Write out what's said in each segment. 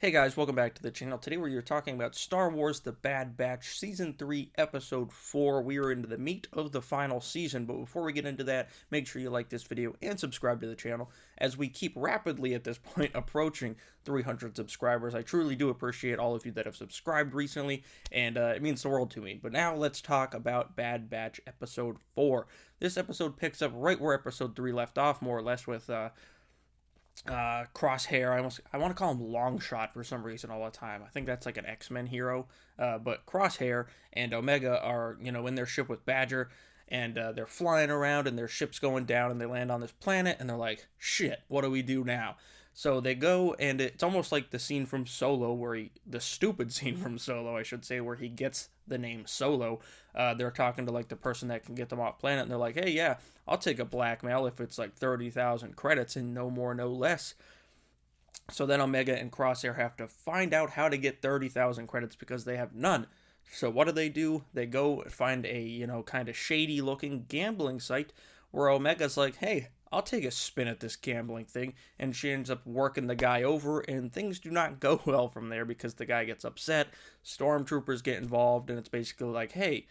Hey guys, welcome back to the channel. Today we're talking about Star Wars The Bad Batch Season 3, Episode 4. We are into the meat of the final season, but before we get into that, make sure you like this video and subscribe to the channel as we keep rapidly at this point approaching 300 subscribers. I truly do appreciate all of you that have subscribed recently, and it means the world to me. But now let's talk about Bad Batch Episode 4. This episode picks up right where Episode 3 left off, more or less, with Crosshair. I want to call him Longshot for some reason all the time. I think that's like an X-Men hero. But Crosshair and Omega are in their ship with Badger, and they're flying around and their ship's going down, and they land on this planet and they're like, shit, what do we do now? So they go, and it's almost like the scene from Solo, the stupid scene from Solo, I should say, where he gets the name Solo. They're talking to like the person that can get them off planet, and they're like, hey, yeah, I'll take a blackmail if it's like 30,000 credits and no more, no less. So then Omega and Crosshair have to find out how to get 30,000 credits because they have none. So what do? They go find a, kind of shady looking gambling site where Omega's like, hey, I'll take a spin at this gambling thing, and she ends up working the guy over, and things do not go well from there because the guy gets upset, stormtroopers get involved, and it's basically like, hey,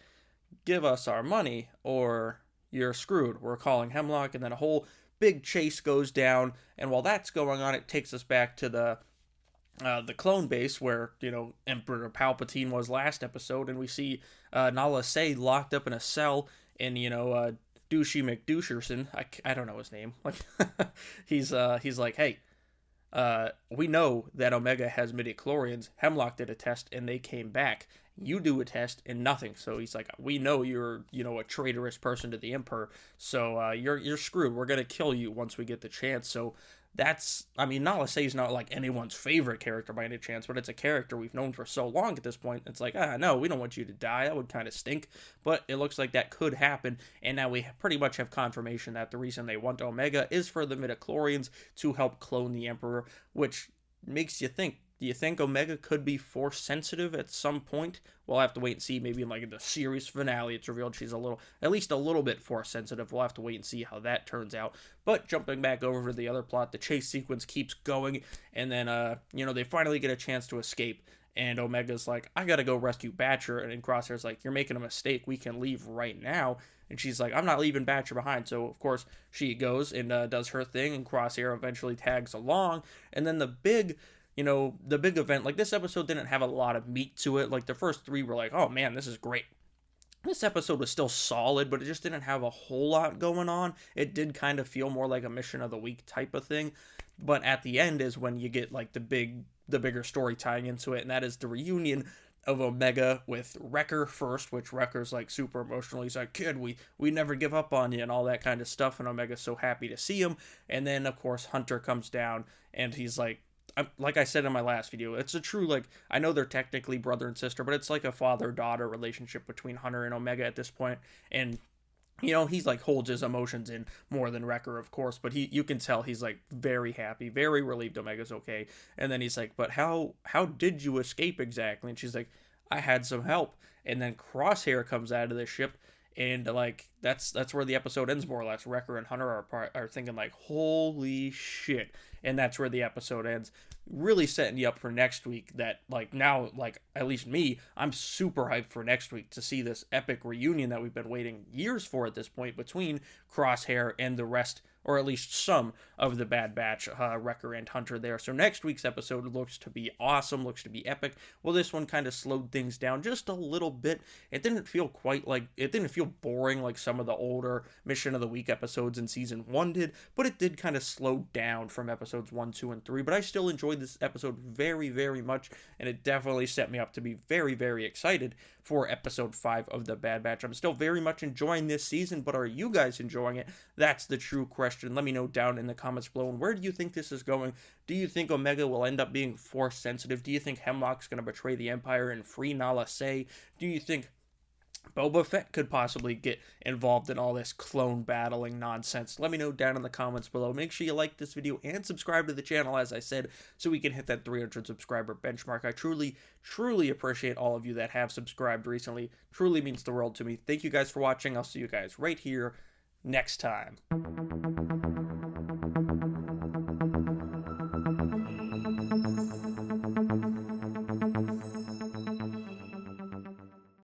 give us our money or you're screwed. We're calling Hemlock, and then a whole big chase goes down, and while that's going on, it takes us back to the clone base where Emperor Palpatine was last episode, and we see Nala Se locked up in a cell, and Douchey McDoucherson, I don't know his name. Like he's like, hey, we know that Omega has midichlorians. Hemlock did a test and they came back. You do a test and nothing. So he's like, we know you're a traitorous person to the Emperor. So you're screwed. We're gonna kill you once we get the chance. So Nala Se is not like anyone's favorite character by any chance, but it's a character we've known for so long at this point. It's like, no, we don't want you to die. That would kind of stink. But it looks like that could happen, and now we pretty much have confirmation that the reason they want Omega is for the midichlorians to help clone the Emperor, which makes you think. Do you think Omega could be force sensitive at some point? We'll have to wait and see. Maybe in like the series finale, it's revealed she's at least a little bit force sensitive. We'll have to wait and see how that turns out. But jumping back over to the other plot, the chase sequence keeps going, and then they finally get a chance to escape. And Omega's like, I gotta go rescue Batcher, and then Crosshair's like, you're making a mistake. We can leave right now. And she's like, I'm not leaving Batcher behind. So of course she goes and does her thing, and Crosshair eventually tags along. And then the big event, like this episode didn't have a lot of meat to it. Like the first three were like, oh man, this is great. This episode was still solid, but it just didn't have a whole lot going on. It did kind of feel more like a mission of the week type of thing. But at the end is when you get like the bigger story tying into it, and that is the reunion of Omega with Wrecker first, which Wrecker's like super emotional. He's like, kid, we never give up on you and all that kind of stuff, and Omega's so happy to see him. And then of course Hunter comes down and he's like I said in my last video, it's a true, like, I know they're technically brother and sister, but it's like a father-daughter relationship between Hunter and Omega at this point. And he's like holds his emotions in more than Wrecker, of course, but you can tell he's like very happy, very relieved Omega's okay. And then he's like, but how did you escape exactly? And she's like, I had some help. And then Crosshair comes out of the ship, and like that's where the episode ends, more or less. Wrecker and Hunter are thinking like, holy shit. And that's where the episode ends, really setting you up for next week. That like now, like at least me, I'm super hyped for next week to see this epic reunion that we've been waiting years for at this point between Crosshair and the rest, or at least some of the Bad Batch, Wrecker and Hunter there. So next week's episode looks to be awesome, looks to be epic. Well, this one kind of slowed things down just a little bit. It didn't feel boring like some of the older Mission of the Week episodes in season 1 did, but it did kind of slow down from episodes 1, 2, and 3. But I still enjoyed this episode very, very much, and it definitely set me up to be very, very excited for episode 5 of the Bad Batch. I'm still very much enjoying this season, but are you guys enjoying it? That's the true question. Let me know down in the comments below. And where do you think this is going? Do you think Omega will end up being force sensitive? Do you think Hemlock's going to betray the Empire and free Nala Se? Do you think Boba Fett could possibly get involved in all this clone battling nonsense? Let me know down in the comments below. Make sure you like this video and subscribe to the channel, as I said, so we can hit that 300 subscriber benchmark. I truly, truly appreciate all of you that have subscribed recently. Truly means the world to me. Thank you guys for watching. I'll see you guys right here next time.